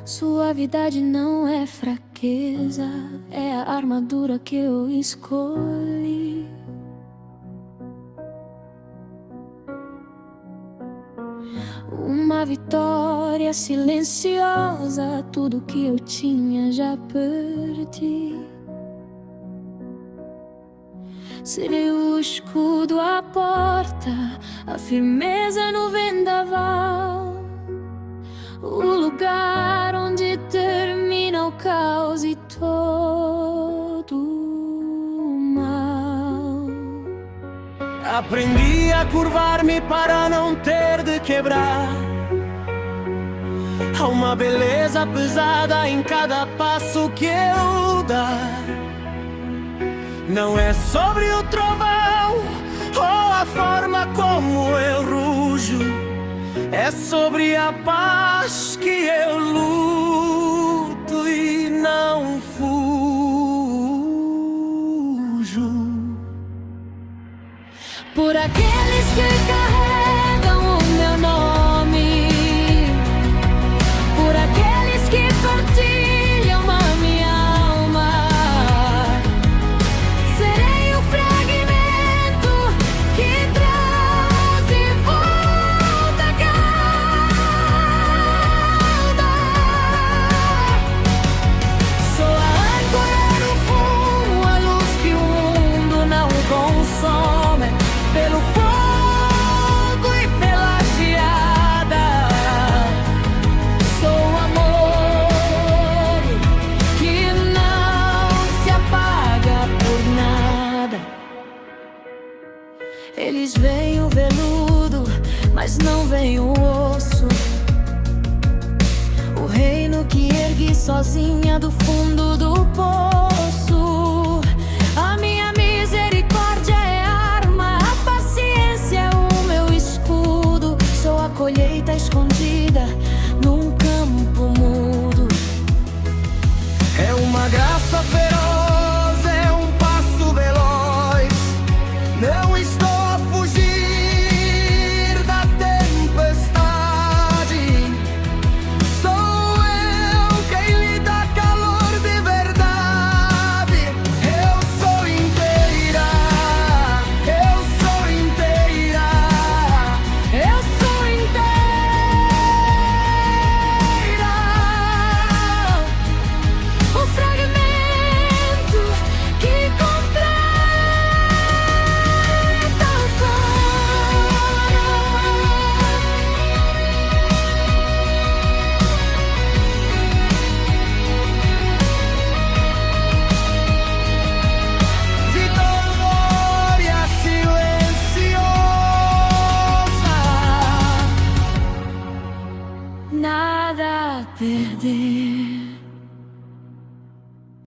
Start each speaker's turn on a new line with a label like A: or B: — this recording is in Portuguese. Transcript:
A: Suavidade não é fraqueza, é a armadura que eu escolhi. Uma vitória silenciosa, tudo que eu tinha já perdi. Serei o escudo à porta, a firmeza no vendaval, o lugar onde termina o caos e todo o mal.
B: Aprendi a curvar-me para não ter de quebrar. Há uma beleza pesada em cada passo que eu dar. Não é sobre o trovão ou a forma como eu rujo, é sobre a paz que eu luto e não fujo.
A: Por aqueles que carregam o meu nome, por aqueles que partilham a minha alma, serei o fragmento que traz de volta a calma. Sou a âncora no fumo, a luz que o mundo não consome. Pelo fogo e pela geada, sou amor que não se apaga por nada. Eles veem o veludo, mas não veem o osso. O reino que ergui sozinha do fundo do poço. A minha misericórdia é arma, a paciência é o meu escudo. Sou a colheita escondida num campo mudo.
B: É uma graça feroz, é um passo veloz. Não estou a fugir da tempestade. Sou eu quem lhe dá calor de verdade. Eu sou inteira, eu sou inteira.
A: Eu sou inteira, o fragmento que completa o coro.
B: Vitória silenciosa.
A: Nada a perder.